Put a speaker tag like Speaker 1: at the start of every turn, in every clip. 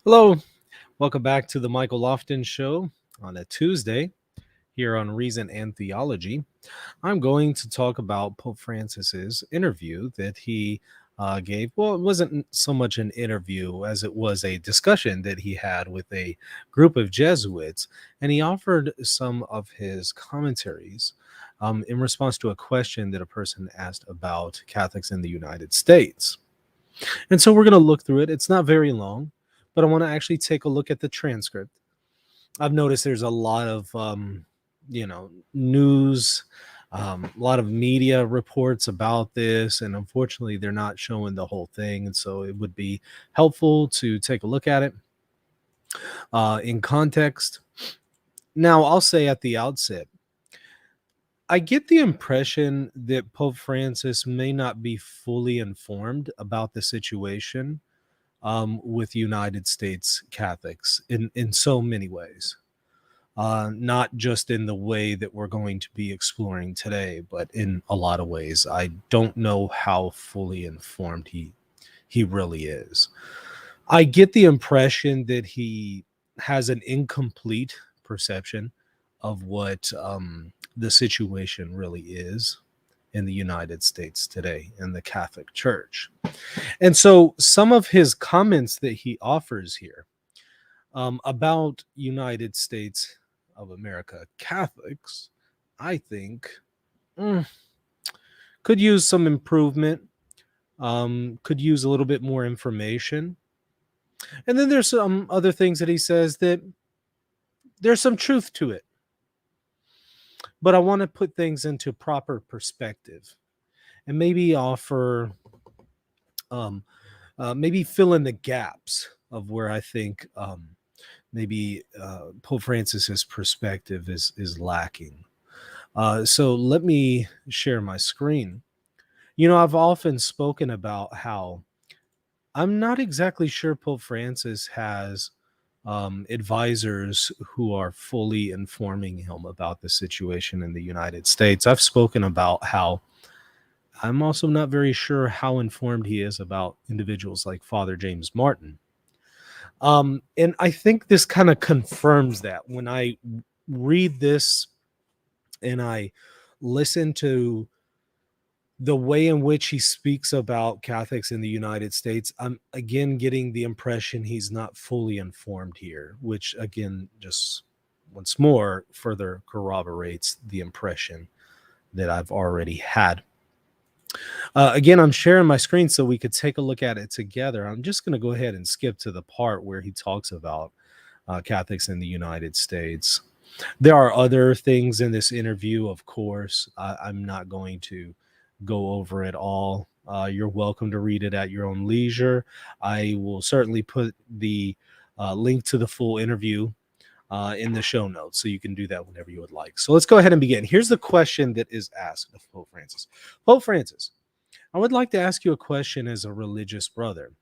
Speaker 1: Hello, welcome back to the Michael Lofton Show on a Tuesday here on Reason and Theology. I'm going to talk about Pope Francis's interview that he gave. Well, it wasn't so much an interview as it was a discussion that he had with a group of Jesuits, and he offered some of his commentaries in response to a question that a person asked about Catholics in the United States. And so we're going to look through it. It's not very long, but I want to actually take a look at the transcript. I've noticed there's a lot of, news, a lot of media reports about this, and unfortunately, they're not showing the whole thing. And so it would be helpful to take a look at it in context. Now, I'll say at the outset, I get the impression that Pope Francis may not be fully informed about the situation with United States Catholics in so many ways. Not just in the way that we're going to be exploring today, but in a lot of ways. I don't know how fully informed he really is. I get the impression that he has an incomplete perception of what the situation really is in the United States today in the Catholic Church. And so some of his comments that he offers here about United States of America Catholics, I think could use some improvement, could use a little bit more information. And then there's some other things that he says that there's some truth to it. But I want to put things into proper perspective and maybe offer, maybe fill in the gaps of where I think maybe Pope Francis's perspective is lacking. So let me share my screen. You know, I've often spoken about how I'm not exactly sure Pope Francis has advisors who are fully informing him about the situation in the United States. I've spoken about how I'm also not very sure how informed he is about individuals like Father James Martin. And I think this kind of confirms that when I read this and I listen to the way in which he speaks about Catholics in the United States, I'm again getting the impression he's not fully informed here, which again, just once more further corroborates the impression that I've already had. Again, I'm sharing my screen so we could take a look at it together. I'm just going to go ahead and skip to the part where he talks about Catholics in the United States. There are other things in this interview, of course. I'm not going to go over it all. You're welcome to read it at your own leisure. I will certainly put the link to the full interview in the show notes, so you can do that whenever you would like. So let's go ahead and begin. Here's the question that is asked of Pope Francis. Pope Francis, I would like to ask you a question as a religious brother.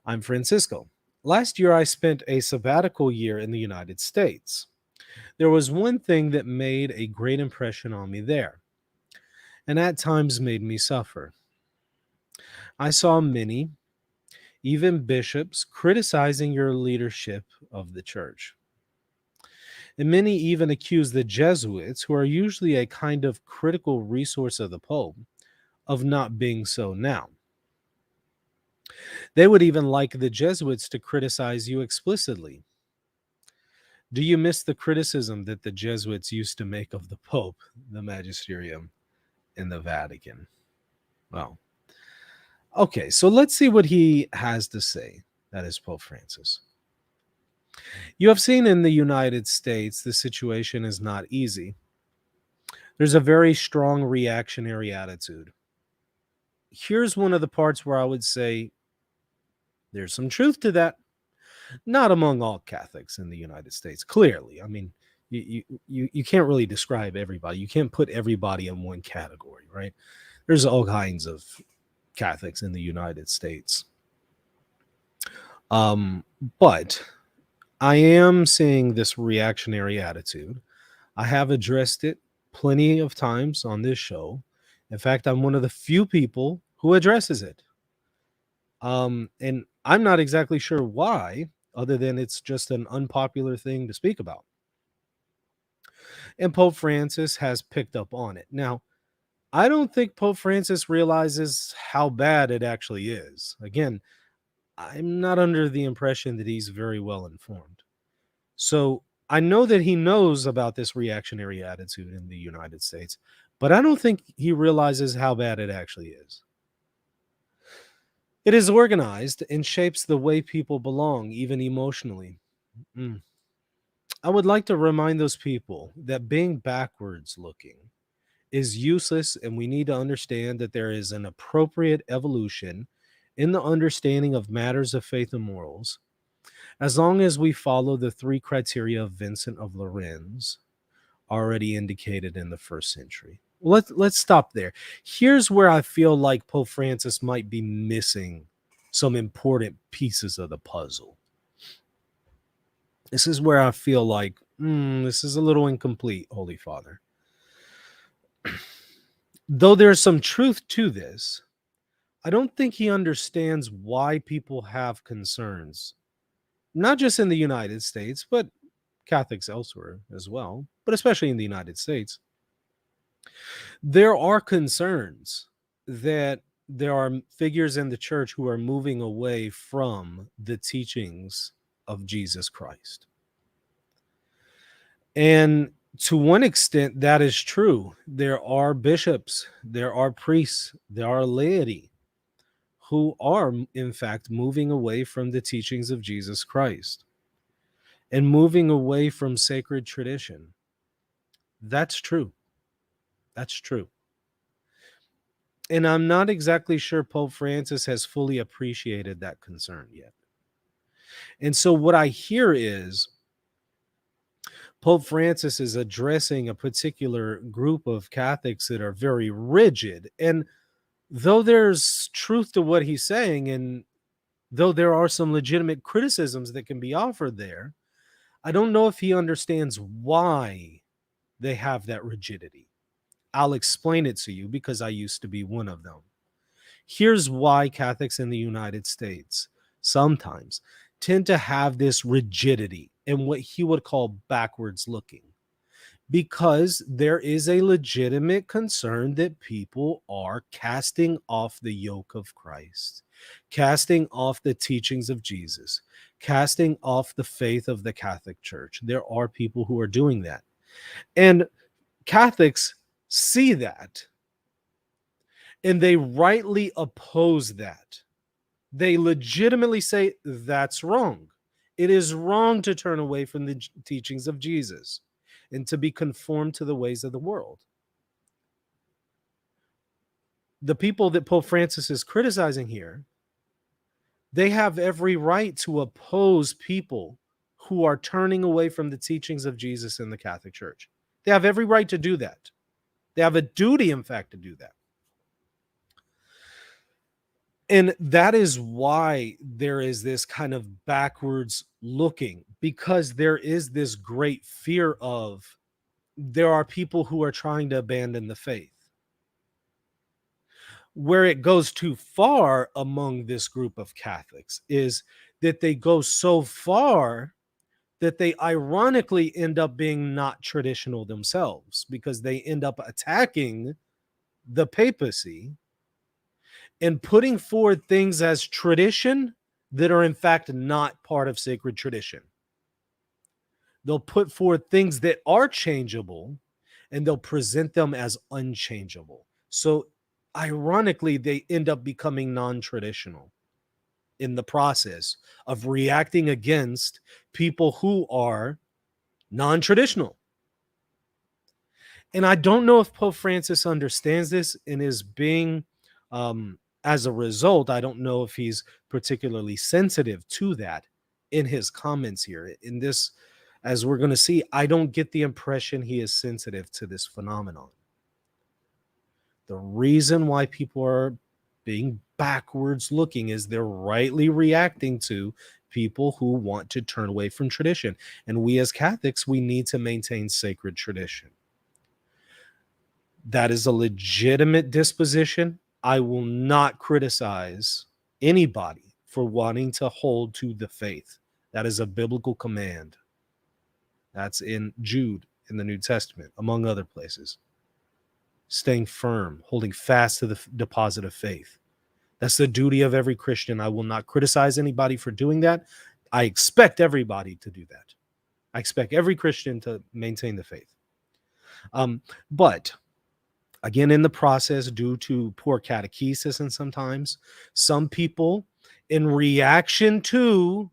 Speaker 1: I'm Francisco. Last year, I spent a sabbatical year in the United States. There was one thing that made a great impression on me there, and at times made me suffer. I saw many, even bishops, criticizing your leadership of the church. And many even accuse the Jesuits, who are usually a kind of critical resource of the Pope, of not being so now. They would even like the Jesuits to criticize you explicitly. Do you miss the criticism that the Jesuits used to make of the Pope, the magisterium, and the Vatican? Well, okay, so let's see what he has to say. That is Pope Francis. You have seen in the United States, the situation is not easy. There's a very strong reactionary attitude. Here's one of the parts where I would say there's some truth to that. Not among all Catholics in the United States, clearly. I mean, you can't really describe everybody. You can't put everybody in one category, right? There's all kinds of Catholics in the United States. But I am seeing this reactionary attitude. I have addressed it plenty of times on this show. In fact, I'm one of the few people who addresses it. And I'm not exactly sure why, other than it's just an unpopular thing to speak about. And Pope Francis has picked up on it. Now, I don't think Pope Francis realizes how bad it actually is. Again, I'm not under the impression that he's very well informed. So I know that he knows about this reactionary attitude in the United States, but I don't think he realizes how bad it actually is. It is organized and shapes the way people belong, even emotionally. Mm. I would like to remind those people that being backwards looking is useless, and we need to understand that there is an appropriate evolution in the understanding of matters of faith and morals, as long as we follow the three criteria of Vincent of Lorraine already indicated in the first century. Let's stop there. Here's where I feel like Pope Francis might be missing some important pieces of the puzzle. This is where I feel like this is a little incomplete, Holy Father. Though there's some truth to this, I don't think he understands why people have concerns, not just in the United States, but Catholics elsewhere as well, but especially in the United States. There are concerns that there are figures in the church who are moving away from the teachings of Jesus Christ. And to one extent, that is true. There are bishops, there are priests, there are laity who are, in fact, moving away from the teachings of Jesus Christ and moving away from sacred tradition. That's true. That's true. And I'm not exactly sure Pope Francis has fully appreciated that concern yet. And so what I hear is Pope Francis is addressing a particular group of Catholics that are very rigid. And though there's truth to what he's saying, and though there are some legitimate criticisms that can be offered there, I don't know if he understands why they have that rigidity. I'll explain it to you because I used to be one of them. Here's why Catholics in the United States sometimes tend to have this rigidity and what he would call backwards looking, because there is a legitimate concern that people are casting off the yoke of Christ, casting off the teachings of Jesus, casting off the faith of the Catholic Church. There are people who are doing that. And Catholics see that, and they rightly oppose that. They legitimately say that's wrong. It is wrong to turn away from the teachings of Jesus and to be conformed to the ways of the world. The people that Pope Francis is criticizing here, they have every right to oppose people who are turning away from the teachings of Jesus in the Catholic Church. They have every right to do that. They have a duty, in fact, to do that. And that is why there is this kind of backwards looking, because there is this great fear of there are people who are trying to abandon the faith. Where it goes too far among this group of Catholics is that they go so far that they ironically end up being not traditional themselves, because they end up attacking the papacy and putting forward things as tradition that are in fact not part of sacred tradition. They'll put forward things that are changeable and they'll present them as unchangeable. So ironically, they end up becoming non-traditional in the process of reacting against people who are non-traditional. And I don't know if Pope Francis understands this and is being, as a result, I don't know if he's particularly sensitive to that in his comments here. In this, as we're going to see, I don't get the impression he is sensitive to this phenomenon. The reason why people are being backwards looking is they're rightly reacting to people who want to turn away from tradition. And we as Catholics, we need to maintain sacred tradition. That is a legitimate disposition. I will not criticize anybody for wanting to hold to the faith. That is a biblical command. That's in Jude in the New Testament, among other places. Staying firm, holding fast to the deposit of faith. That's the duty of every Christian. I will not criticize anybody for doing that. I expect everybody to do that. I expect every Christian to maintain the faith. But again, in the process, due to poor catechesis, and sometimes some people, in reaction to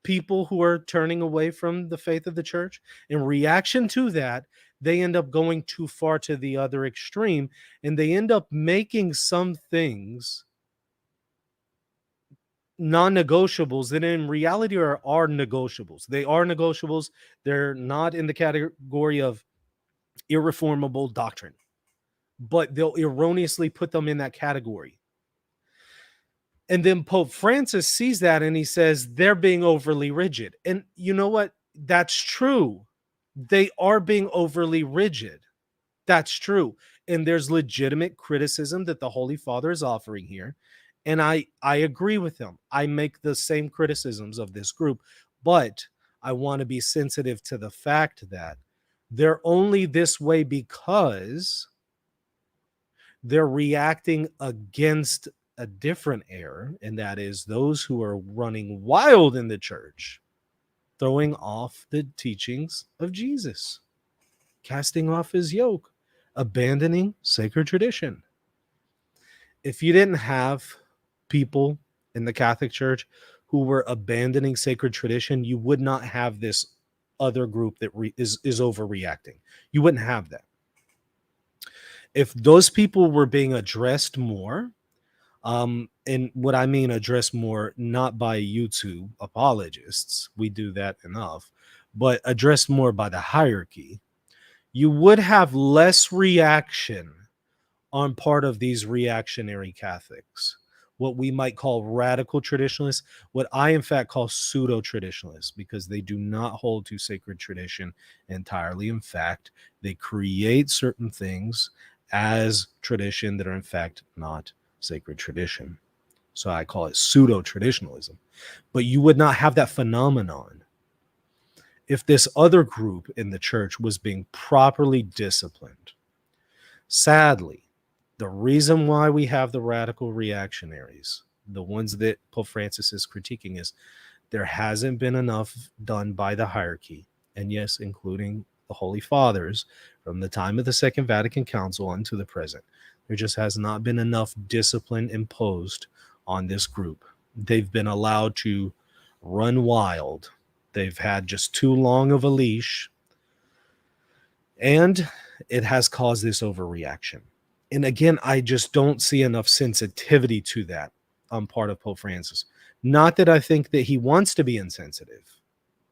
Speaker 1: people who are turning away from the faith of the church, in reaction to that, they end up going too far to the other extreme, and they end up making some things non-negotiables that in reality are negotiables. They are negotiables. They're not in the category of irreformable doctrine, but they'll erroneously put them in that category. And then Pope Francis sees that and he says they're being overly rigid. And you know what? That's true. They are being overly rigid. That's true. And there's legitimate criticism that the Holy Father is offering here. And I agree with him. I make the same criticisms of this group, but I want to be sensitive to the fact that they're only this way because they're reacting against a different error, and that is those who are running wild in the church, throwing off the teachings of Jesus, casting off his yoke, abandoning sacred tradition. If you didn't have people in the Catholic Church who were abandoning sacred tradition, you would not have this other group that is overreacting. You wouldn't have that. If those people were being addressed more, and what I mean addressed more, not by YouTube apologists, we do that enough, but addressed more by the hierarchy, you would have less reaction on part of these reactionary Catholics, what we might call radical traditionalists, what I in fact call pseudo-traditionalists, because they do not hold to sacred tradition entirely. In fact, they create certain things as tradition that are in fact not sacred tradition. So I call it pseudo-traditionalism. But you would not have that phenomenon if this other group in the church was being properly disciplined. Sadly, the reason why we have the radical reactionaries, the ones that Pope Francis is critiquing, is there hasn't been enough done by the hierarchy, and yes, including the Holy Fathers, from the time of the Second Vatican Council unto the present. There just has not been enough discipline imposed on this group. They've been allowed to run wild. They've had just too long of a leash, and it has caused this overreaction. And again, I just don't see enough sensitivity to that on part of Pope Francis. Not that I think that he wants to be insensitive.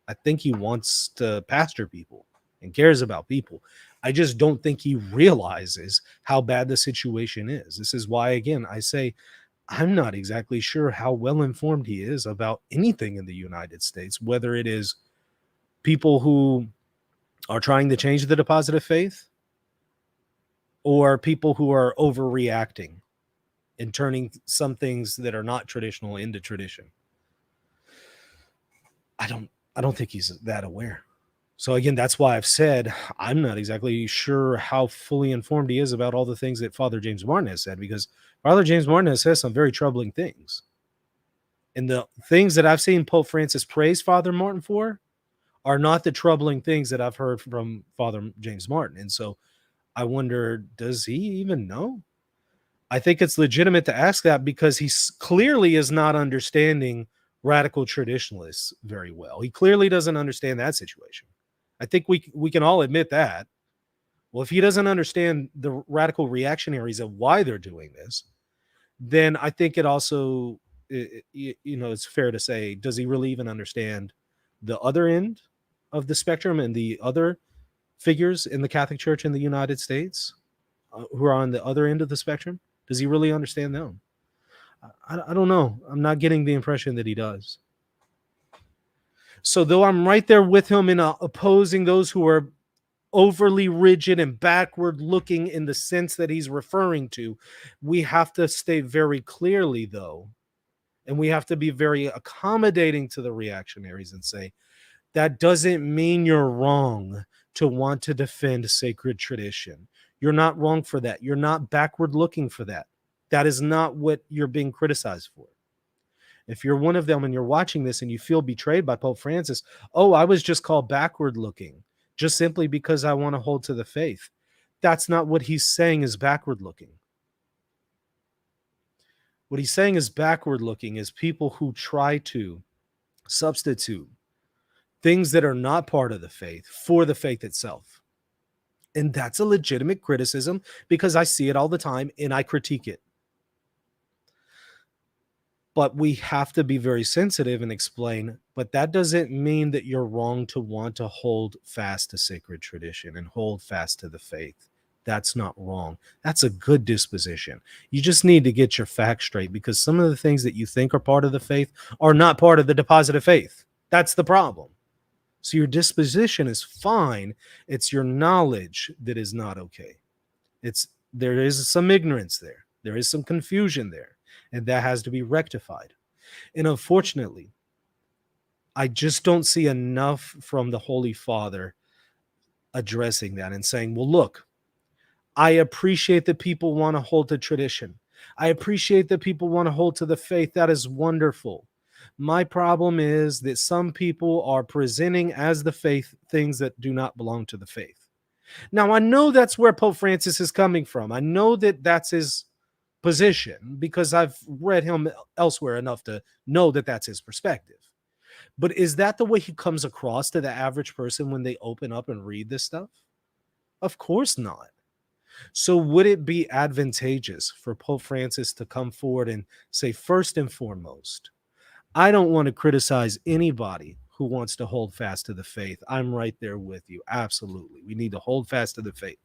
Speaker 1: I think he wants to pastor people and cares about people. I just don't think he realizes how bad the situation is. This is why, again, I say I'm not exactly sure how well informed he is about anything in the United States, whether it is people who are trying to change the deposit of faith or people who are overreacting and turning some things that are not traditional into tradition. I don't think he's that aware. So again, that's why I've said I'm not exactly sure how fully informed he is about all the things that Father James Martin has said, because Father James Martin has said some very troubling things. And the things that I've seen Pope Francis praise Father Martin for are not the troubling things that I've heard from Father James Martin. And so I wonder, does he even know? I think it's legitimate to ask that because he clearly is not understanding radical traditionalists very well. He clearly doesn't understand that situation. I think we can all admit that. Well, if he doesn't understand the radical reactionaries and why they're doing this, then I think it also, it's fair to say, does he really even understand the other end of the spectrum and the other figures in the Catholic Church in the United States who are on the other end of the spectrum? Does he really understand them? I don't know. I'm not getting the impression that he does. So though I'm right there with him in opposing those who are overly rigid and backward looking in the sense that he's referring to, we have to state very clearly, though, And we have to be very accommodating to the reactionaries and say, that doesn't mean you're wrong to want to defend sacred tradition. You're not wrong for that. You're not backward looking for that. That is not what you're being criticized for. If you're one of them and you're watching this and you feel betrayed by Pope Francis, oh, I was just called backward looking just simply because I want to hold to the faith. That's not what he's saying is backward looking. What he's saying is backward looking is people who try to substitute things that are not part of the faith for the faith itself. And that's a legitimate criticism because I see it all the time and I critique it. But we have to be very sensitive and explain, but that doesn't mean that you're wrong to want to hold fast to sacred tradition and hold fast to the faith. That's not wrong. That's a good disposition. You just need to get your facts straight because some of the things that you think are part of the faith are not part of the deposit of faith. That's the problem. So your disposition is fine. It's your knowledge that is not okay. There is some ignorance there. There is some confusion there, and that has to be rectified. And unfortunately, I just don't see enough from the Holy Father addressing that and saying, well, look, I appreciate that people want to hold to tradition. I appreciate that people want to hold to the faith. That is wonderful. My problem is that some people are presenting as the faith things that do not belong to the faith. Now, I know that's where Pope Francis is coming from. I know that that's his position because I've read him elsewhere enough to know that that's his perspective. But is that the way he comes across to the average person when they open up and read this stuff? Of course not. So would it be advantageous for Pope Francis to come forward and say, first and foremost, I don't want to criticize anybody who wants to hold fast to the faith. I'm right there with you. Absolutely. We need to hold fast to the faith.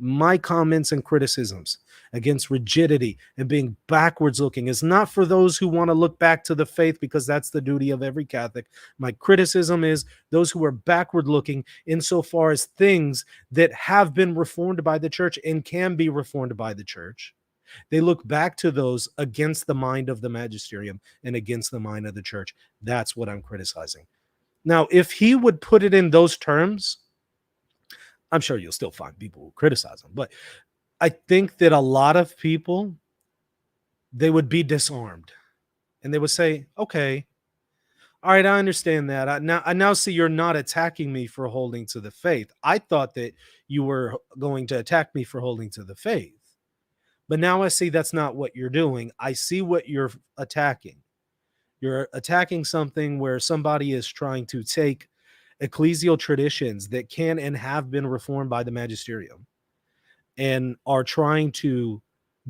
Speaker 1: My comments and criticisms against rigidity and being backwards looking is not for those who want to look back to the faith because that's the duty of every Catholic. My criticism is those who are backward looking insofar as things that have been reformed by the church and can be reformed by the church. They look back to those against the mind of the magisterium and against the mind of the church. That's what I'm criticizing. Now, if he would put it in those terms, I'm sure you'll still find people who criticize him. But I think that a lot of people, they would be disarmed. And they would say, okay, all right, I understand that. I now see you're not attacking me for holding to the faith. I thought that you were going to attack me for holding to the faith. But now I see that's not what you're doing. I see what you're attacking. You're attacking something where somebody is trying to take ecclesial traditions that can and have been reformed by the magisterium and are trying to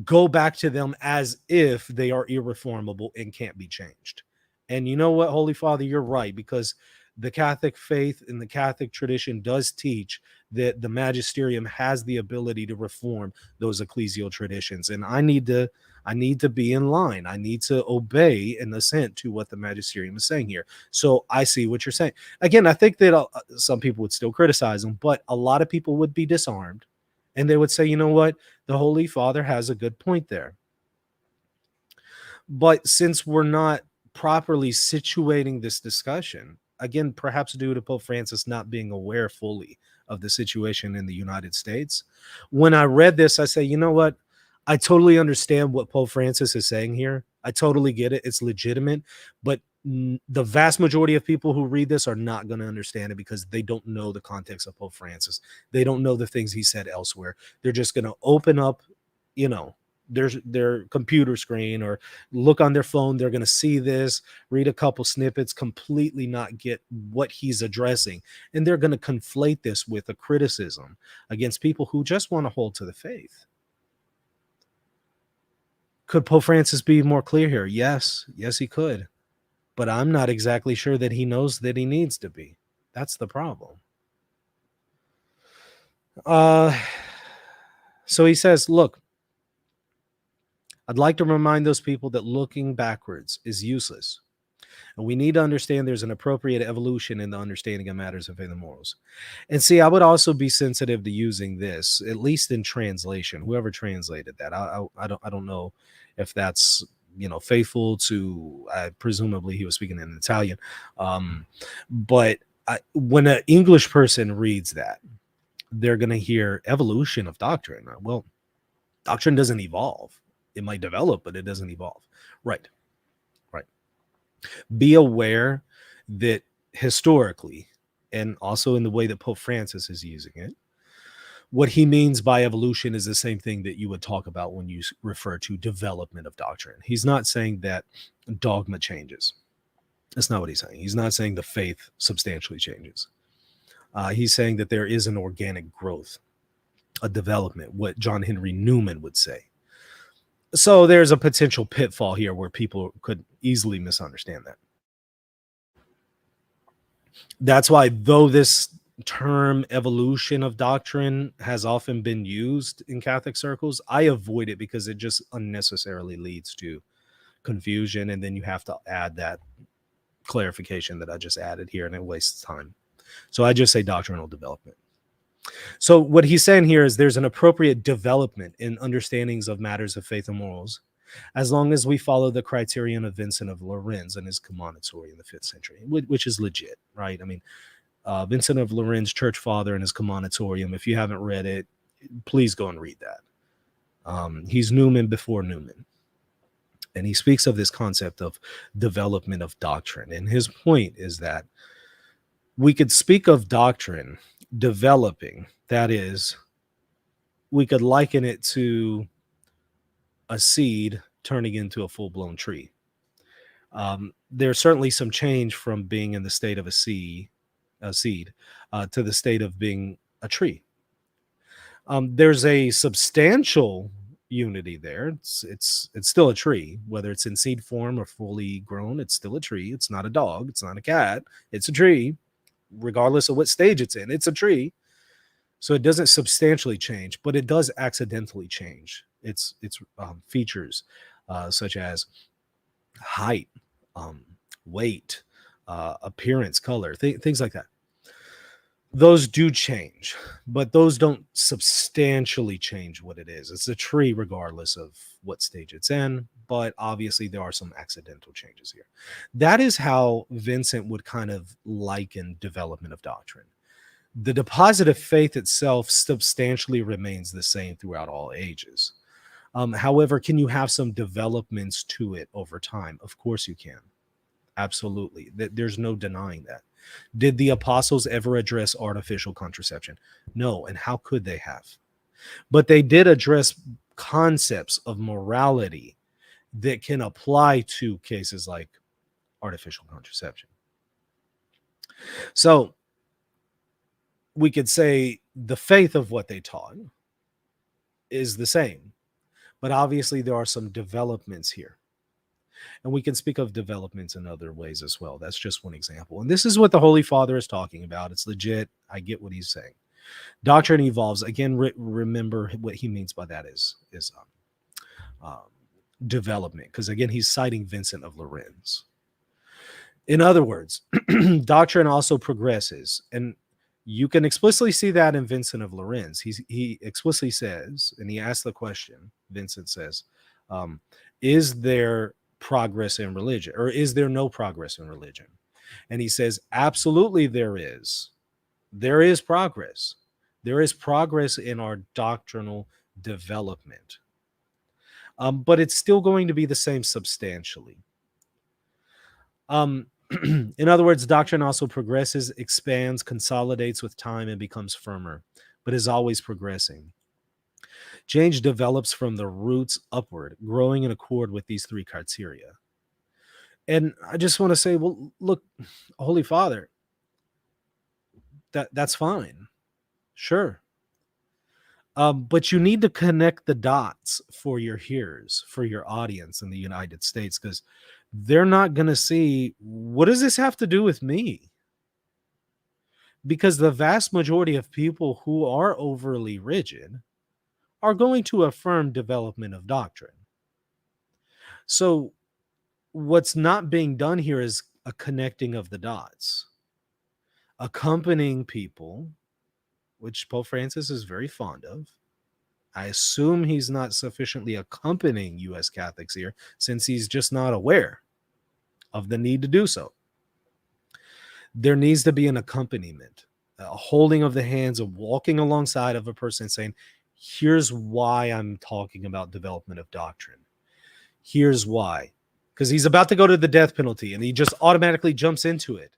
Speaker 1: go back to them as if they are irreformable and can't be changed. And you know what, Holy Father, you're right, because the Catholic faith and the Catholic tradition does teach that the magisterium has the ability to reform those ecclesial traditions. And I need to be in line. I need to obey and assent to what the magisterium is saying here. So I see what you're saying. Again, I think that some people would still criticize them, but a lot of people would be disarmed and they would say, you know what? The Holy Father has a good point there. But since we're not properly situating this discussion, again, perhaps due to Pope Francis not being aware fully of the situation in the United States, when I read this, I say, you know what? I totally understand what Pope Francis is saying here. I totally get it. It's legitimate. But the vast majority of people who read this are not going to understand it because they don't know the context of Pope Francis. They don't know the things he said elsewhere. They're just going to open up, their computer screen or look on their phone. They're going to see this, read a couple snippets, completely not get what he's addressing. And they're going to conflate this with a criticism against people who just want to hold to the faith. Could Pope Francis be more clear here? Yes, he could. But I'm not exactly sure that he knows that he needs to be. That's the problem. So he says, look, I'd like to remind those people that looking backwards is useless. And we need to understand there's an appropriate evolution in the understanding of matters of faith and morals. And see, I would also be sensitive to using this, at least in translation, whoever translated that. I don't know if that's faithful to, presumably he was speaking in Italian. But when an English person reads that, they're going to hear evolution of doctrine. Well, doctrine doesn't evolve. It might develop, but it doesn't evolve. Right. Right. Be aware that historically, and also in the way that Pope Francis is using it, what he means by evolution is the same thing that you would talk about when you refer to development of doctrine. He's not saying that dogma changes. That's not what he's saying. He's not saying the faith substantially changes. He's saying that there is an organic growth, a development, what John Henry Newman would say. So there's a potential pitfall here where people could easily misunderstand that. That's why, though this term evolution of doctrine has often been used in Catholic circles, I avoid it because it just unnecessarily leads to confusion. And then you have to add that clarification that I just added here, and it wastes time. So I just say doctrinal development. So what he's saying here is there's an appropriate development in understandings of matters of faith and morals, as long as we follow the criterion of Vincent of Lorraine and his commonatory in the 5th century, which is legit, right? I mean, Vincent of Lorraine, church father, and his commonitorium. If you haven't read it, please go and read that. He's Newman before Newman. And he speaks of this concept of development of doctrine. And his point is that we could speak of doctrine developing. That is, we could liken it to a seed turning into a full-blown tree. There's certainly some change from being in the state of a seed to the state of being a tree. There's a substantial unity there. It's still a tree, whether it's in seed form or fully grown. It's still a tree. It's not a dog. It's not a cat. It's a tree, regardless of what stage it's in. It's a tree. So it doesn't substantially change, but it does accidentally change its features, such as height, weight, appearance, color, things like that. Those do change, but those don't substantially change what it is. It's a tree regardless of what stage it's in, but obviously there are some accidental changes here. That is how Vincent would kind of liken development of doctrine. The deposit of faith itself substantially remains the same throughout all ages. However, can you have some developments to it over time? Of course you can. Absolutely. There's no denying that. Did the apostles ever address artificial contraception? No. And how could they have? But they did address concepts of morality that can apply to cases like artificial contraception. So we could say the faith of what they taught is the same, but obviously there are some developments here. And we can speak of developments in other ways as well. That's just one example. And this is what the Holy Father is talking about. It's legit. I get what he's saying. Doctrine evolves. Again, remember what he means by that is development. Because again, he's citing Vincent of Lorraine. In other words, doctrine also progresses. And you can explicitly see that in Vincent of Lorraine. He explicitly says, and he asks the question, Vincent says, is there progress in religion, or is there no progress in religion? And he says, absolutely there is. There is progress. There is progress in our doctrinal development. But it's still going to be the same substantially. In other words, doctrine also progresses, expands, consolidates with time, and becomes firmer, but is always progressing. Change develops from the roots upward, growing in accord with these three criteria. And I just want to say, well, look, Holy Father, that's fine. Sure. But you need to connect the dots for your hearers, for your audience in the United States, because they're not going to see, what does this have to do with me? Because the vast majority of people who are overly rigid are going to affirm development of doctrine. So what's not being done here is a connecting of the dots, accompanying people, which Pope Francis is very fond of, I assume he's not sufficiently accompanying US Catholics here, since he's just not aware of the need to do so. There needs to be an accompaniment, a holding of the hands, of walking alongside of a person saying, here's why I'm talking about development of doctrine. Here's why. Because he's about to go to the death penalty and he just automatically jumps into it.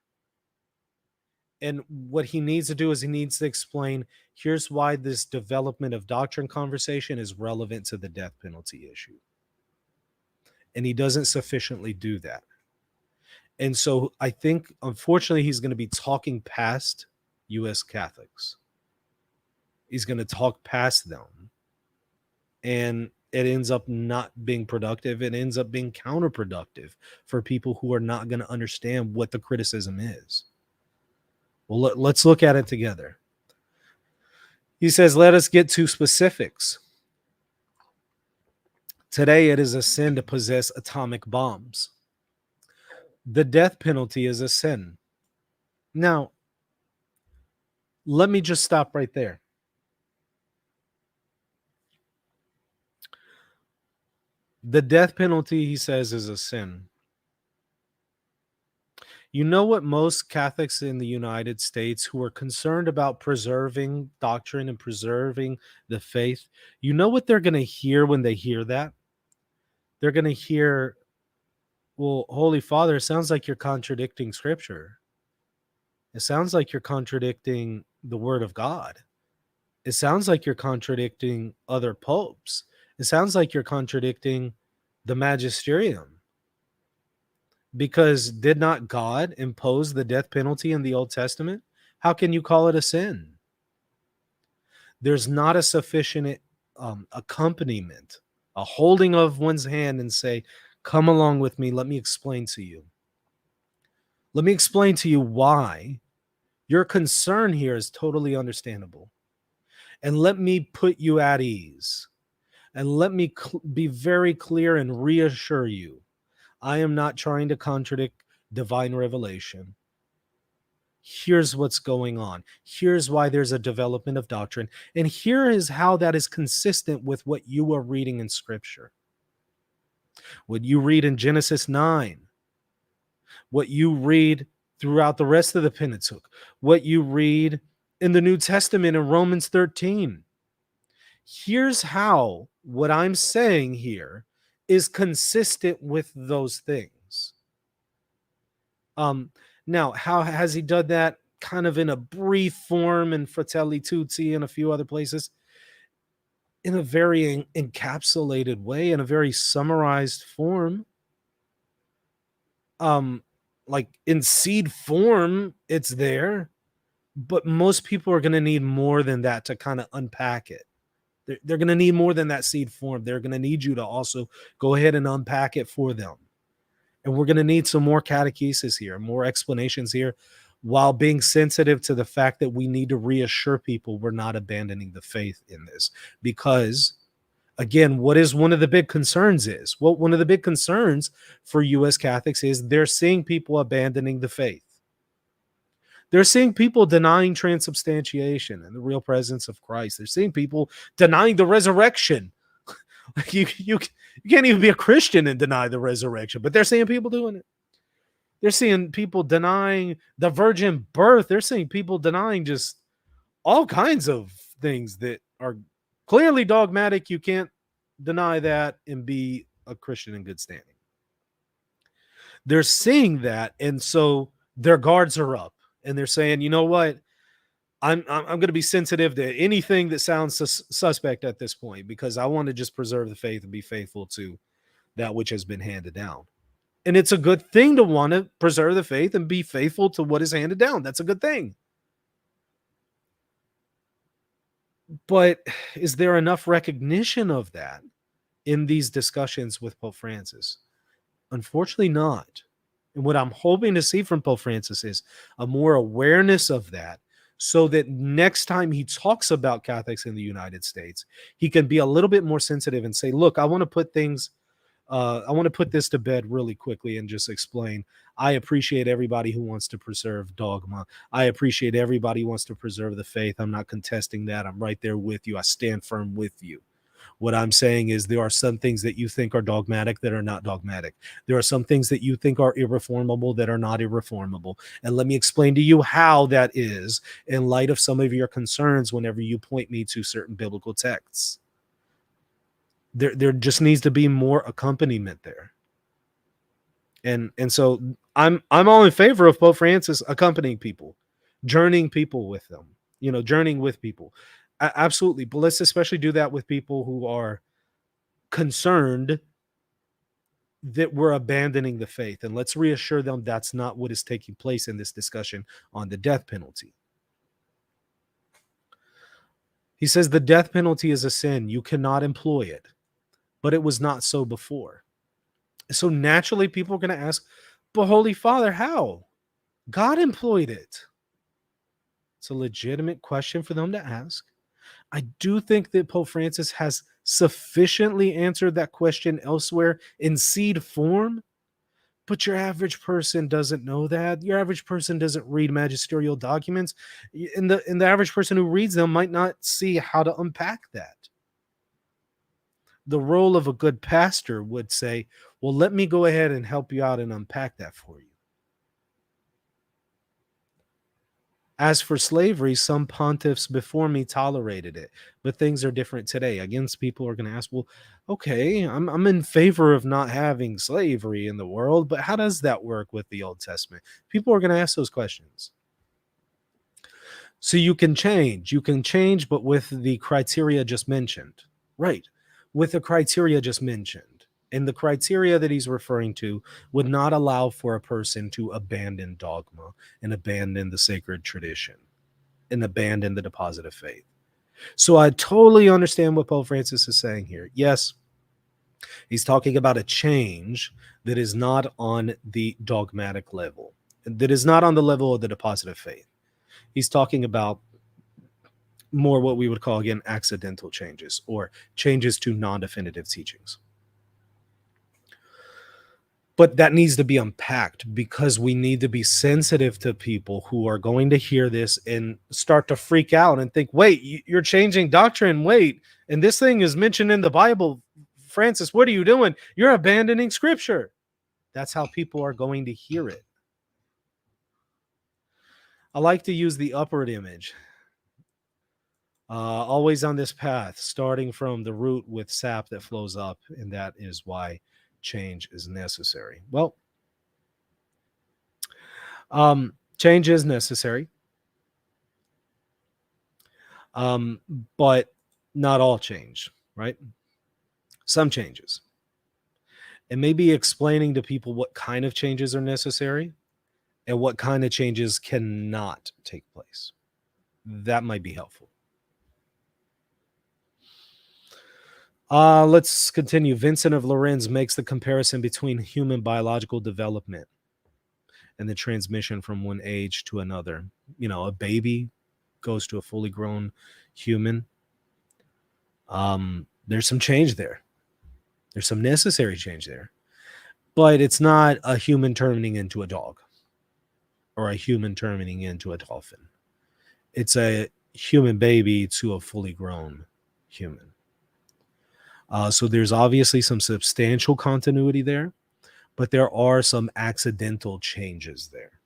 Speaker 1: And what he needs to do is he needs to explain, here's why this development of doctrine conversation is relevant to the death penalty issue. And he doesn't sufficiently do that. And so I think, unfortunately, he's going to be talking past US Catholics. He's going to talk past them. And it ends up not being productive. It ends up being counterproductive for people who are not going to understand what the criticism is. Well, let's look at it together. He says, let us get to specifics. Today, it is a sin to possess atomic bombs. The death penalty is a sin. Now, let me just stop right there. The death penalty, he says, is a sin. You know what most Catholics in the United States who are concerned about preserving doctrine and preserving the faith, you know what they're going to hear when they hear that? They're going to hear, well, Holy Father, it sounds like you're contradicting Scripture. It sounds like you're contradicting the Word of God. It sounds like you're contradicting other popes. It sounds like you're contradicting the magisterium. Because did not God impose the death penalty in the Old Testament? How can you call it a sin? There's not a sufficient accompaniment, a holding of one's hand and say, come along with me. Let me explain to you. Let me explain to you why your concern here is totally understandable. And let me put you at ease. And let me be very clear and reassure you. I am not trying to contradict divine revelation. Here's what's going on. Here's why there's a development of doctrine. And here is how that is consistent with what you are reading in Scripture. What you read in Genesis 9. What you read throughout the rest of the Pentateuch. What you read in the New Testament in Romans 13. Here's how what I'm saying here is consistent with those things. Now, how has he done that? Kind of in a brief form in Fratelli Tutti and a few other places. In a very encapsulated way, in a very summarized form. Like in seed form, it's there. But most people are going to need more than that to kind of unpack it. They're going to need more than that seed form. They're going to need you to also go ahead and unpack it for them. And we're going to need some more catechesis here, more explanations here, while being sensitive to the fact that we need to reassure people we're not abandoning the faith in this. Because, again, what is one of the big concerns is? Well, one of the big concerns for U.S. Catholics is they're seeing people abandoning the faith. They're seeing people denying transubstantiation and the real presence of Christ. They're seeing people denying the resurrection. You can't even be a Christian and deny the resurrection, but they're seeing people doing it. They're seeing people denying the virgin birth. They're seeing people denying just all kinds of things that are clearly dogmatic. You can't deny that and be a Christian in good standing. They're seeing that, and so their guards are up. And they're saying, you know what? I'm going to be sensitive to anything that sounds suspect at this point because I want to just preserve the faith and be faithful to that which has been handed down. And it's a good thing to want to preserve the faith and be faithful to what is handed down. That's a good thing. But is there enough recognition of that in these discussions with Pope Francis? Unfortunately not. And what I'm hoping to see from Pope Francis is a more awareness of that so that next time he talks about Catholics in the United States, he can be a little bit more sensitive and say, look, I want to put things I want to put this to bed really quickly and just explain. I appreciate everybody who wants to preserve dogma. I appreciate everybody who wants to preserve the faith. I'm not contesting that. I'm right there with you. I stand firm with you. What I'm saying is there are some things that you think are dogmatic that are not dogmatic. There are some things that you think are irreformable that are not irreformable. And let me explain to you how that is in light of some of your concerns whenever you point me to certain biblical texts. There just needs to be more accompaniment there. And so I'm all in favor of Pope Francis accompanying people, journeying people with them, journeying with people. Absolutely. But let's especially do that with people who are concerned that we're abandoning the faith. And let's reassure them that's not what is taking place in this discussion on the death penalty. He says the death penalty is a sin. You cannot employ it, but it was not so before. So naturally, people are going to ask, but Holy Father, how? God employed it. It's a legitimate question for them to ask. I do think that Pope Francis has sufficiently answered that question elsewhere in seed form, but your average person doesn't know that. Your average person doesn't read magisterial documents, and the average person who reads them might not see how to unpack that. The role of a good pastor would say, well, let me go ahead and help you out and unpack that for you. As for slavery, some pontiffs before me tolerated it, but things are different today. Again, people are going to ask, well, okay, I'm in favor of not having slavery in the world, but how does that work with the Old Testament? People are going to ask those questions. So you can change, but with the criteria just mentioned, right? With the criteria just mentioned. And the criteria that he's referring to would not allow for a person to abandon dogma and abandon the sacred tradition and abandon the deposit of faith. So I totally understand what Pope Francis is saying here. Yes, he's talking about a change that is not on the dogmatic level, that is not on the level of the deposit of faith. He's talking about more what we would call, again, accidental changes or changes to non-definitive teachings. But that needs to be unpacked because we need to be sensitive to people who are going to hear this and start to freak out and think, wait, you're changing doctrine. Wait, and this thing is mentioned in the Bible. Francis, what are you doing? You're abandoning scripture. That's how people are going to hear it. I like to use the upward image. Always on this path, starting from the root with sap that flows up, and that is why change is necessary. Well, change is necessary, but not all change, right? Some changes. And maybe explaining to people what kind of changes are necessary and what kind of changes cannot take place. That might be helpful. Let's continue. Vincent of Lorenz makes the comparison between human biological development and the transmission from one age to another. A baby goes to a fully grown human. There's some change there. There's some necessary change there. But it's not a human turning into a dog or a human turning into a dolphin. It's a human baby to a fully grown human. So there's obviously some substantial continuity there, but there are some accidental changes there.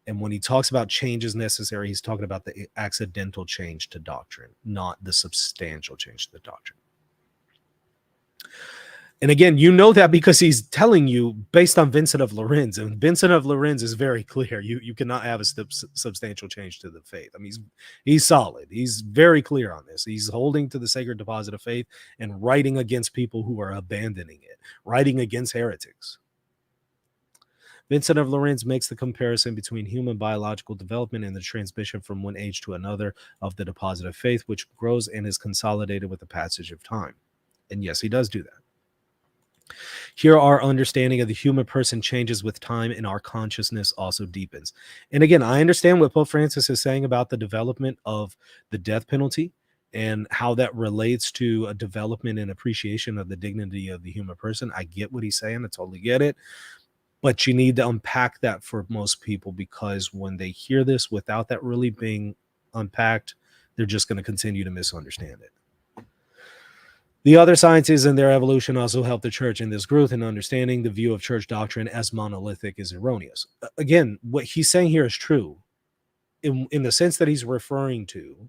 Speaker 1: And when he talks about changes necessary, he's talking about the accidental change to doctrine, not the substantial change to the doctrine. And again, that because he's telling you based on Vincent of Lorenz, and Vincent of Lorenz is very clear. You cannot have a substantial change to the faith. I mean, he's solid. He's very clear on this. He's holding to the sacred deposit of faith and writing against people who are abandoning it, writing against heretics. Vincent of Lorenz makes the comparison between human biological development and the transmission from one age to another of the deposit of faith, which grows and is consolidated with the passage of time. And yes, he does do that. Here, our understanding of the human person changes with time, and our consciousness also deepens. And again, I understand what Pope Francis is saying about the development of the death penalty and how that relates to a development and appreciation of the dignity of the human person. I get what he's saying. I totally get it. But you need to unpack that for most people, because when they hear this without that really being unpacked, they're just going to continue to misunderstand it. The other sciences and their evolution also help the church in this growth and understanding. The view of church doctrine as monolithic is erroneous. Again, what he's saying here is true in the sense that he's referring to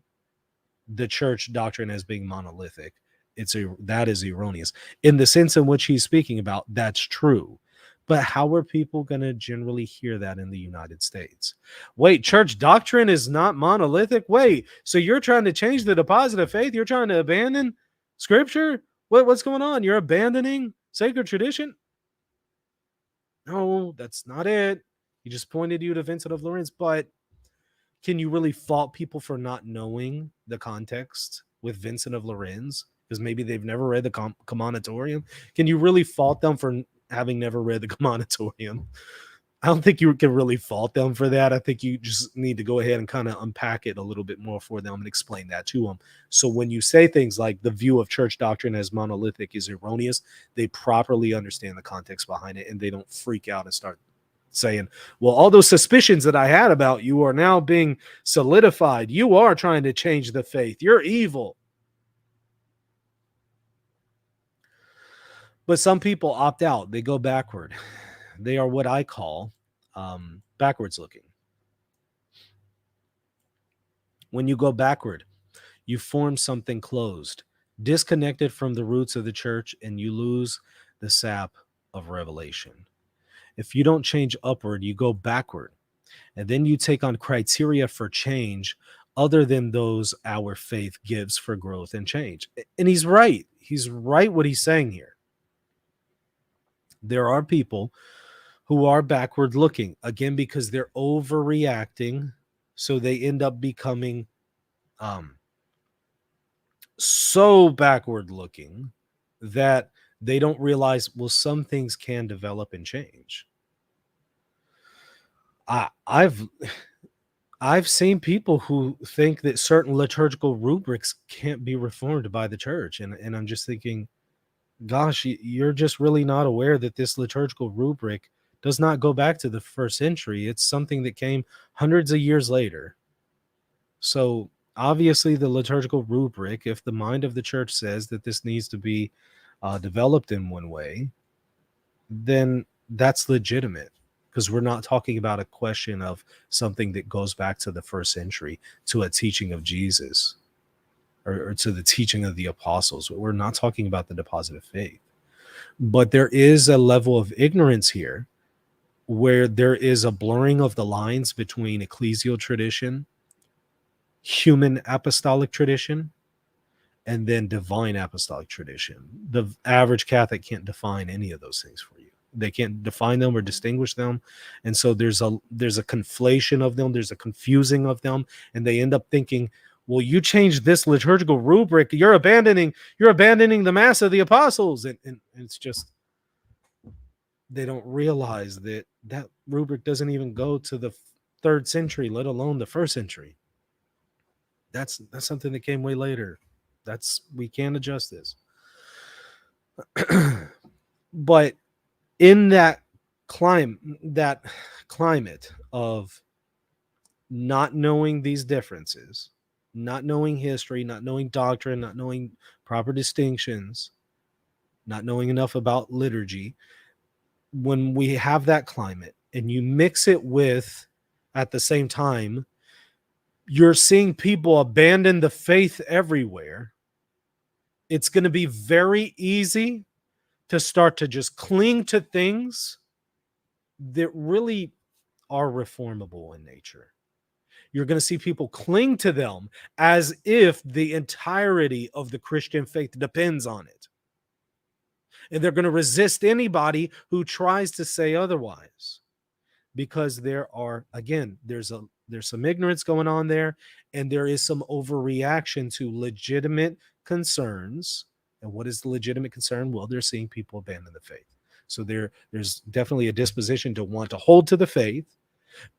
Speaker 1: the church doctrine as being monolithic. That is erroneous. In the sense in which he's speaking about, that's true. But how are people going to generally hear that in the United States? Wait, church doctrine is not monolithic? Wait, so you're trying to change the deposit of faith? You're trying to abandon Scripture? What's going on? You're abandoning sacred tradition? No, that's not it. He just pointed you to Vincent of Lawrence. But can you really fault people for not knowing the context with Vincent of Lawrence? Because maybe they've never read the Commonitorium. Can you really fault them for having never read the Commonitorium? I don't think you can really fault them for that. I think you just need to go ahead and kind of unpack it a little bit more for them and explain that to them. So when you say things like the view of church doctrine as monolithic is erroneous, they properly understand the context behind it, and they don't freak out and start saying, well, all those suspicions that I had about you are now being solidified. You are trying to change the faith. You're evil. But some people opt out. They go backward. They are what I call backwards looking. When you go backward, you form something closed, disconnected from the roots of the church, and you lose the sap of revelation. If you don't change upward, you go backward. And then you take on criteria for change other than those our faith gives for growth and change. And he's right. He's right what he's saying here. There are people who are backward looking, again, because they're overreacting. So they end up becoming so backward looking that they don't realize, well, some things can develop and change. I've seen people who think that certain liturgical rubrics can't be reformed by the church. And I'm just thinking, gosh, you're just really not aware that this liturgical rubric does not go back to the first century. It's something that came hundreds of years later. So obviously the liturgical rubric, if the mind of the church says that this needs to be developed in one way, then that's legitimate, because we're not talking about a question of something that goes back to the first century, to a teaching of Jesus or to the teaching of the apostles. We're not talking about the deposit of faith. But there is a level of ignorance here where there is a blurring of the lines between ecclesial tradition, human apostolic tradition, and then divine apostolic tradition. The average Catholic can't define any of those things for you. They can't define them or distinguish them. And so there's a conflation of them. There's a confusing of them. And they end up thinking, well, you changed this liturgical rubric, you're abandoning the Mass of the Apostles. And it's just, they don't realize that that rubric doesn't even go to the 3rd century, let alone the 1st century. That's something that came way later. We can't adjust this. But in that climate of not knowing these differences, not knowing history, not knowing doctrine, not knowing proper distinctions, not knowing enough about liturgy, when we have that climate and you mix it with, at the same time, you're seeing people abandon the faith everywhere, it's going to be very easy to start to just cling to things that really are reformable in nature. You're going to see people cling to them as if the entirety of the Christian faith depends on it. And they're going to resist anybody who tries to say otherwise, because there's some ignorance going on there, and there is some overreaction to legitimate concerns. And what is the legitimate concern? Well, they're seeing people abandon the faith. So there's definitely a disposition to want to hold to the faith,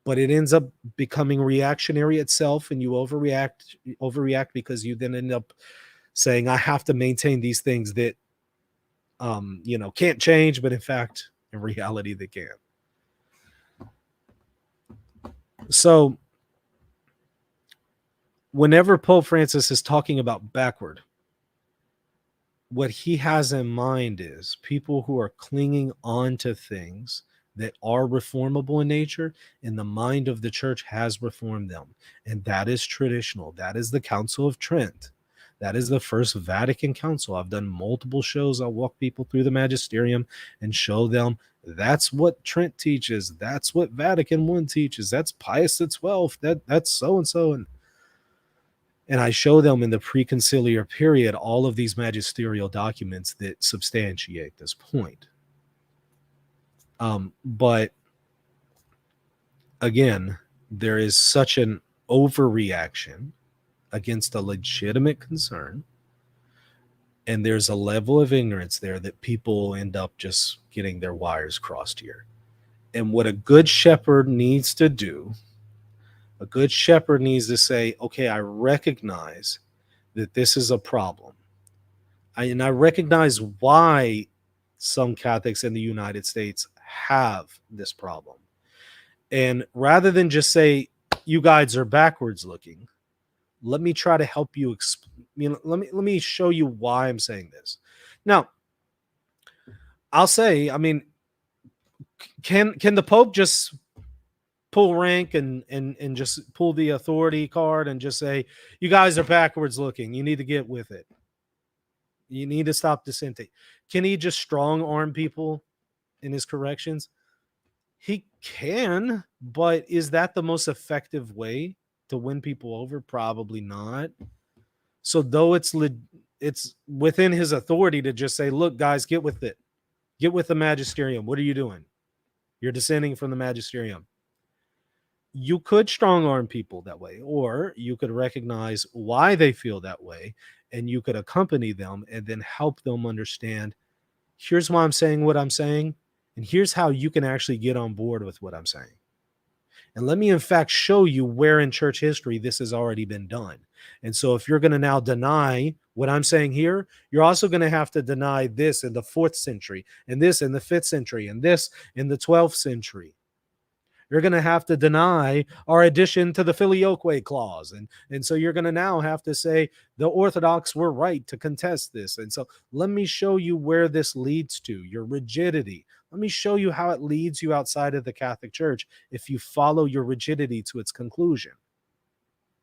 Speaker 1: but it ends up becoming reactionary itself, and you overreact because you then end up saying, I have to maintain these things that can't change, but in fact, in reality, they can. So whenever Pope Francis is talking about backward, what he has in mind is people who are clinging on to things that are reformable in nature, and the mind of the church has reformed them. And that is traditional. That is the Council of Trent. That is the First Vatican Council. I've done multiple shows. I'll walk people through the magisterium and show them that's what Trent teaches. That's what Vatican I teaches. That's Pius XII. That's so-and-so. And I show them in the preconciliar period all of these magisterial documents that substantiate this point. But again, there is such an overreaction against a legitimate concern, and there's a level of ignorance there that people end up just getting their wires crossed here. And what a good shepherd needs to do, a good shepherd needs to say, okay, I recognize that this is a problem. And I recognize why some Catholics in the United States have this problem. And rather than just say, you guys are backwards looking, let me try to help you. Let me show you why I'm saying this. Now, I'll say, can the Pope just pull rank and just pull the authority card and just say, you guys are backwards looking, you need to get with it, you need to stop dissenting? Can he just strong arm people in his corrections? He can, but is that the most effective way to win people over? Probably not. So though it's within his authority to just say, look, guys, get with it. Get with the magisterium. What are you doing? You're dissenting from the magisterium. You could strong arm people that way, or you could recognize why they feel that way, and you could accompany them and then help them understand, here's why I'm saying what I'm saying, and here's how you can actually get on board with what I'm saying. And let me, in fact, show you where in church history this has already been done. And so if you're going to now deny what I'm saying here, you're also going to have to deny this in the 4th century, and this in the 5th century, and this in the 12th century. You're going to have to deny our addition to the filioque clause. And so you're going to now have to say the Orthodox were right to contest this. And so let me show you where this leads to, your rigidity. Let me show you how it leads you outside of the Catholic Church if you follow your rigidity to its conclusion.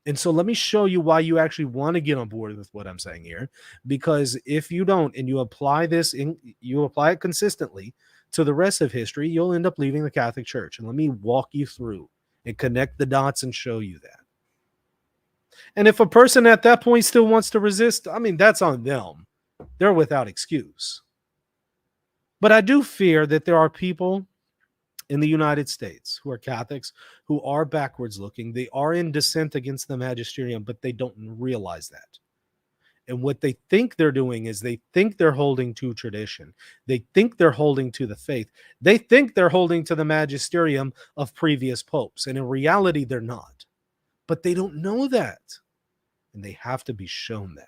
Speaker 1: And so let me show you why you actually want to get on board with what I'm saying here. Because if you don't, and you apply it consistently to the rest of history, you'll end up leaving the Catholic Church. And let me walk you through and connect the dots and show you that. And if a person at that point still wants to resist, that's on them. They're without excuse. But I do fear that there are people in the United States who are Catholics who are backwards looking. They are in dissent against the magisterium, but they don't realize that. And what they think they're doing is they think they're holding to tradition. They think they're holding to the faith. They think they're holding to the magisterium of previous popes. And in reality, they're not. But they don't know that. And they have to be shown that.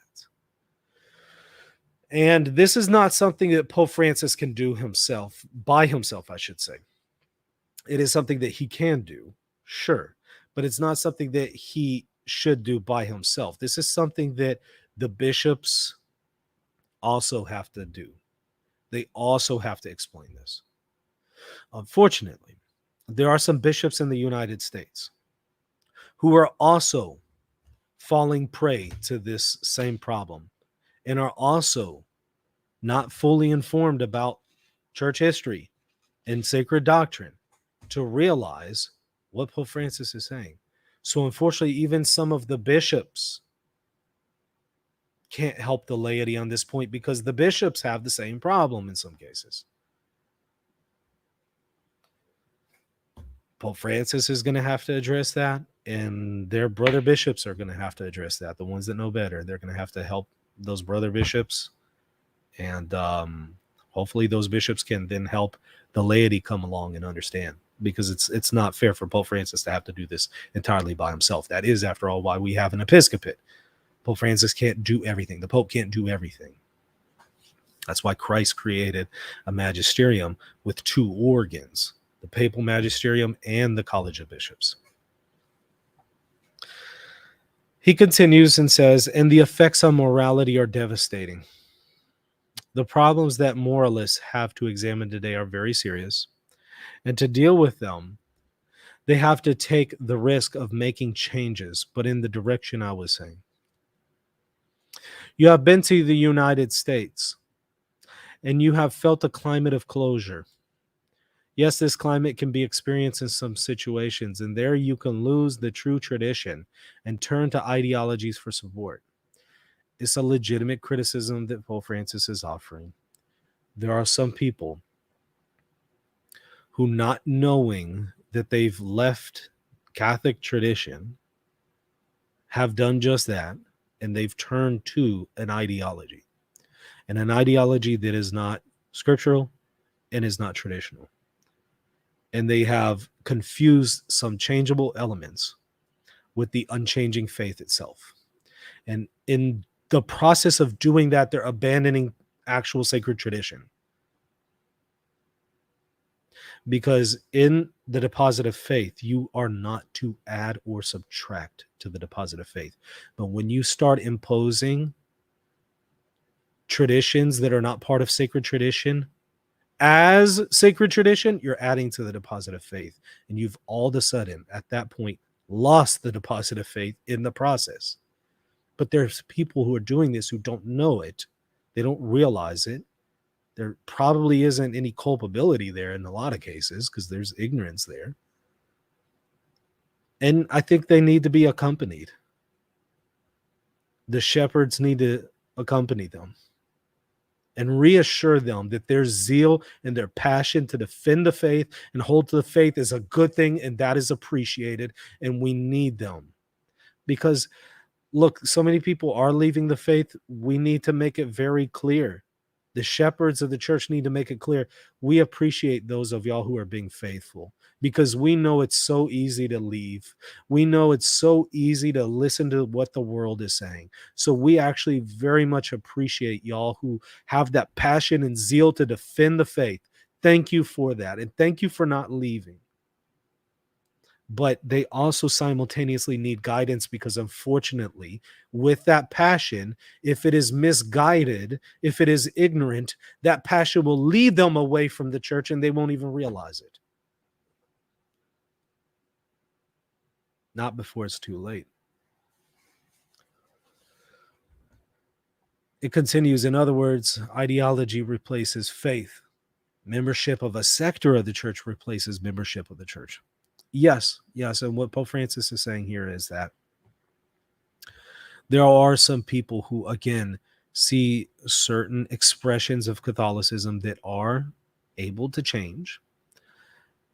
Speaker 1: And this is not something that Pope Francis can do by himself, I should say. It is something that he can do, sure. But it's not something that he should do by himself. This is something that the bishops also have to do. They also have to explain this. Unfortunately, there are some bishops in the United States who are also falling prey to this same problem and are also not fully informed about church history and sacred doctrine to realize what Pope Francis is saying. So unfortunately, even some of the bishops can't help the laity on this point because the bishops have the same problem in some cases. Pope Francis is going to have to address that, and their brother bishops are going to have to address that. The ones that know better, they're going to have to help those brother bishops, and hopefully those bishops can then help the laity come along and understand because it's not fair for Pope Francis to have to do this entirely by himself. That is, after all, why we have an episcopate. Pope Francis can't do everything. The Pope can't do everything. That's why Christ created a magisterium with two organs, the papal magisterium and the College of Bishops. He continues and says, and the effects on morality are devastating. The problems that moralists have to examine today are very serious, and to deal with them, they have to take the risk of making changes, but in the direction I was saying. You have been to the United States, and you have felt a climate of closure. Yes, this climate can be experienced in some situations, and there you can lose the true tradition and turn to ideologies for support. It's a legitimate criticism that Pope Francis is offering. There are some people who, not knowing that they've left Catholic tradition, have done just that, and they've turned to an ideology, and an ideology that is not scriptural and is not traditional. And they have confused some changeable elements with the unchanging faith itself. And in the process of doing that, they're abandoning actual sacred tradition. Because in the deposit of faith, you are not to add or subtract to the deposit of faith. But when you start imposing traditions that are not part of sacred tradition as sacred tradition, you're adding to the deposit of faith. And you've all of a sudden, at that point, lost the deposit of faith in the process. But there's people who are doing this who don't know it. They don't realize it. There probably isn't any culpability there in a lot of cases because there's ignorance there. And I think they need to be accompanied. The shepherds need to accompany them and reassure them that their zeal and their passion to defend the faith and hold to the faith is a good thing, and that is appreciated, and we need them. Because, look, so many people are leaving the faith. We need to make it very clear. The shepherds of the church need to make it clear. We appreciate those of y'all who are being faithful, because we know it's so easy to leave. We know it's so easy to listen to what the world is saying. So we actually very much appreciate y'all who have that passion and zeal to defend the faith. Thank you for that. And thank you for not leaving. But they also simultaneously need guidance, because unfortunately, with that passion, if it is misguided, if it is ignorant, that passion will lead them away from the church and they won't even realize it. Not before it's too late. It continues, in other words, ideology replaces faith. Membership of a sector of the church replaces membership of the church. Yes. And what Pope Francis is saying here is that there are some people who, again, see certain expressions of Catholicism that are able to change,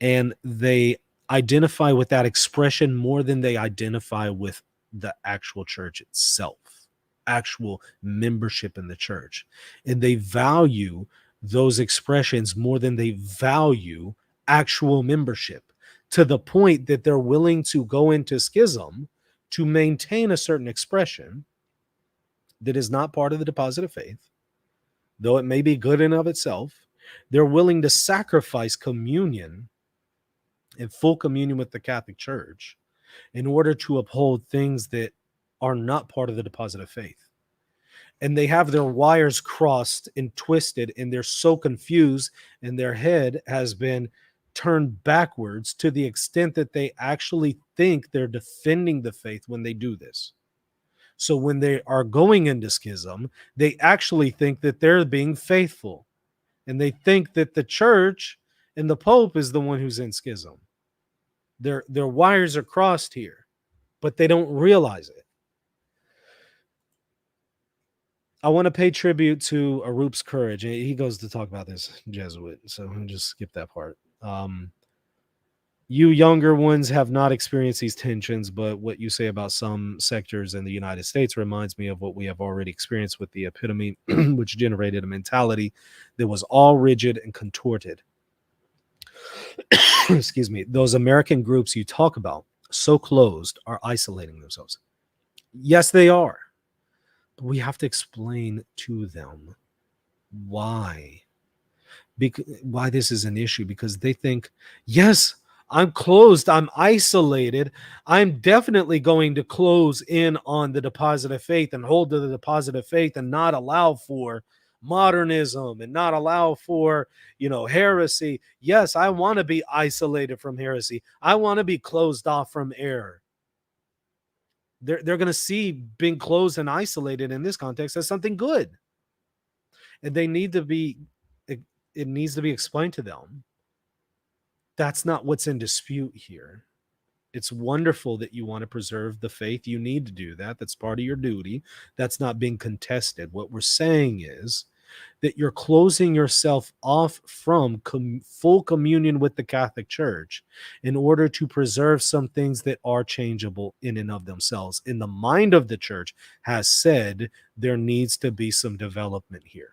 Speaker 1: and they identify with that expression more than they identify with the actual church itself, actual membership in the church. And they value those expressions more than they value actual membership, to the point that they're willing to go into schism to maintain a certain expression that is not part of the deposit of faith, though it may be good in of itself. They're willing to sacrifice communion and full communion with the Catholic Church in order to uphold things that are not part of the deposit of faith. And they have their wires crossed and twisted, and they're so confused, and their head has been turned backwards to the extent that they actually think they're defending the faith when they do this. So when they are going into schism, they actually think that they're being faithful, and they think that the church and the Pope is the one who's in schism. Their wires are crossed here, but they don't realize it. I want to pay tribute to Arup's courage. He goes to talk about this Jesuit, so I'll just skip that part. You younger ones have not experienced these tensions, but what you say about some sectors in the United States reminds me of what we have already experienced with the epitome, which generated a mentality that was all rigid and contorted. excuse me, those American groups you talk about, so closed, are isolating themselves. Yes, they are. But we have to explain to them why. Why this is an issue, because they think, yes, I'm closed, I'm isolated, I'm definitely going to close in on the deposit of faith and hold to the deposit of faith and not allow for modernism and not allow for, heresy. Yes, I want to be isolated from heresy. I want to be closed off from error. They're going to see being closed and isolated in this context as something good. And they need to be, it needs to be explained to them. That's not what's in dispute here. It's wonderful that you want to preserve the faith. You need to do that. That's part of your duty. That's not being contested. What we're saying is that you're closing yourself off from full communion with the Catholic Church in order to preserve some things that are changeable in and of themselves. In the mind of the Church has said there needs to be some development here.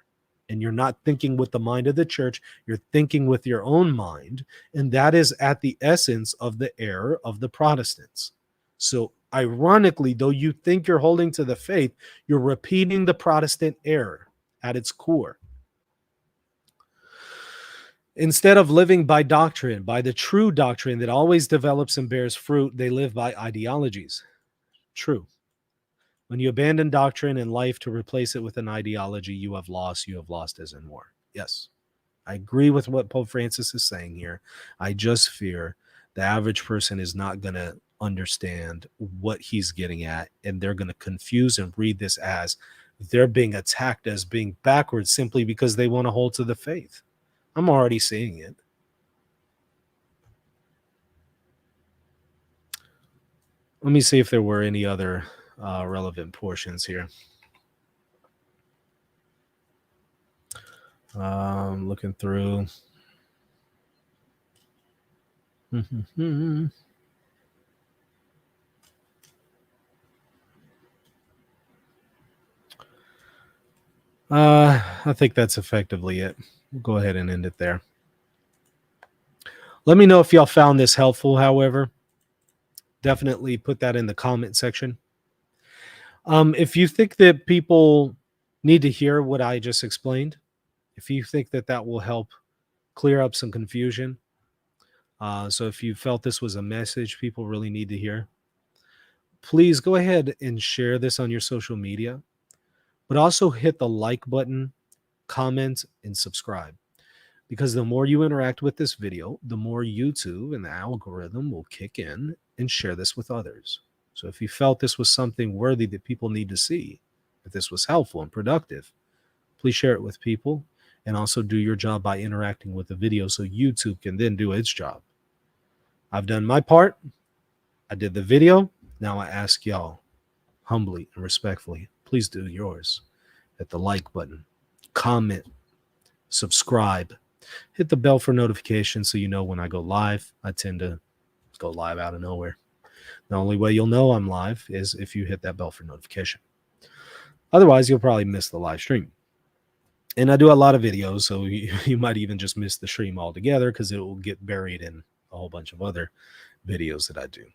Speaker 1: And you're not thinking with the mind of the Church, you're thinking with your own mind. And that is at the essence of the error of the Protestants. So ironically, though you think you're holding to the faith, you're repeating the Protestant error at its core. Instead of living by doctrine, by the true doctrine that always develops and bears fruit, they live by ideologies. True. When you abandon doctrine and life to replace it with an ideology, you have lost as in war. Yes, I agree with what Pope Francis is saying here. I just fear the average person is not going to understand what he's getting at, and they're going to confuse and read this as they're being attacked as being backwards simply because they want to hold to the faith. I'm already seeing it. Let me see if there were any other relevant portions here. Looking through. I think that's effectively it. We'll go ahead and end it there. Let me know if y'all found this helpful, however. Definitely put that in the comment section. If you think that people need to hear what I just explained, if you think that that will help clear up some confusion, so if you felt this was a message people really need to hear, please go ahead and share this on your social media, but also hit the like button, comment, and subscribe. Because the more you interact with this video, the more YouTube and the algorithm will kick in and share this with others. So if you felt this was something worthy that people need to see, if this was helpful and productive, please share it with people, and also do your job by interacting with the video so YouTube can then do its job. I've done my part. I did the video. Now I ask y'all humbly and respectfully, please do yours. Hit the like button, comment, subscribe, hit the bell for notifications so you know when I go live. I tend to go live out of nowhere. The only way you'll know I'm live is if you hit that bell for notification. Otherwise, you'll probably miss the live stream. And I do a lot of videos, so you might even just miss the stream altogether because it will get buried in a whole bunch of other videos that I do.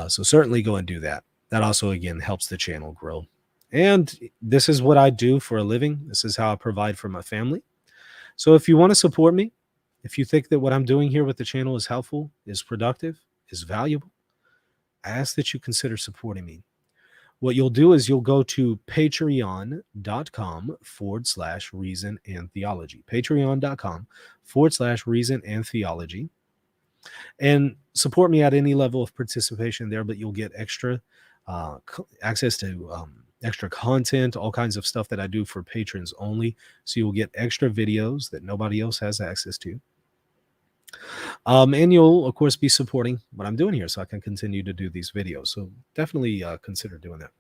Speaker 1: So certainly go and do that. That also, again, helps the channel grow. And this is what I do for a living. This is how I provide for my family. So if you want to support me, if you think that what I'm doing here with the channel is helpful, is productive, is valuable, I ask that you consider supporting me. What you'll do is you'll go to patreon.com/reason and theology. Patreon.com/reason and theology. And support me at any level of participation there, but you'll get extra access to extra content, all kinds of stuff that I do for patrons only. So you'll get extra videos that nobody else has access to. And you'll, of course, be supporting what I'm doing here so I can continue to do these videos. So definitely consider doing that.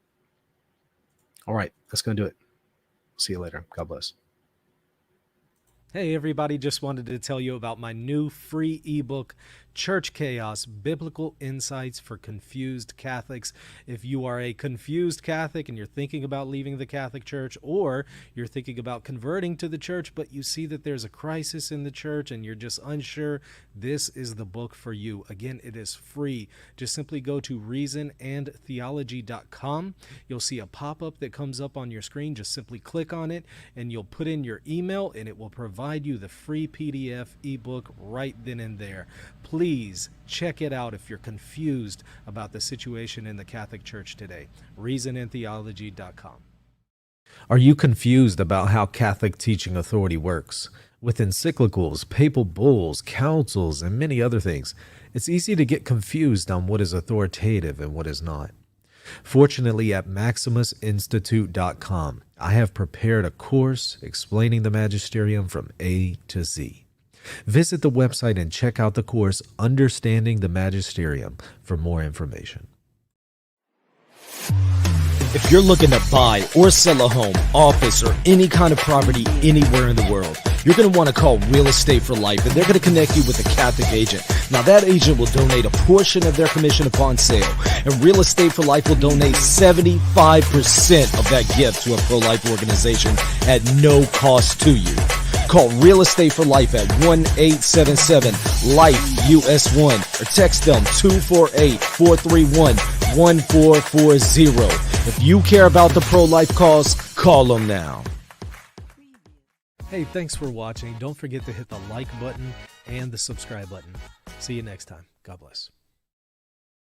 Speaker 1: All right, that's going to do it. See you later. God bless. Hey everybody, just wanted to tell you about my new free ebook, Church Chaos, Biblical Insights for Confused Catholics. If you are a confused Catholic and you're thinking about leaving the Catholic Church, or you're thinking about converting to the church, but you see that there's a crisis in the church and you're just unsure, this is the book for you. Again, it is free. Just simply go to reasonandtheology.com. You'll see a pop-up that comes up on your screen. Just simply click on it and you'll put in your email and it will provide you the free PDF ebook right then and there. Please check it out if you're confused about the situation in the Catholic Church today. reasonandtheology.com. Are you confused about how Catholic teaching authority works? With encyclicals, papal bulls, councils, and many other things, it's easy to get confused on what is authoritative and what is not. Fortunately, at maximusinstitute.com, I have prepared a course explaining the magisterium from A to Z. Visit the website and check out the course, Understanding the Magisterium, for more information.
Speaker 2: If you're looking to buy or sell a home, office, or any kind of property anywhere in the world, you're going to want to call Real Estate for Life, and they're going to connect you with a Catholic agent. Now, that agent will donate a portion of their commission upon sale, and Real Estate for Life will donate 75% of that gift to a pro-life organization at no cost to you. Call Real Estate for Life at 1-877-LIFE-US1 or text them 248-431-1440. If you care about the pro-life cause, call them now.
Speaker 1: Hey, thanks for watching. Don't forget to hit the like button and the subscribe button. See you next time. God bless.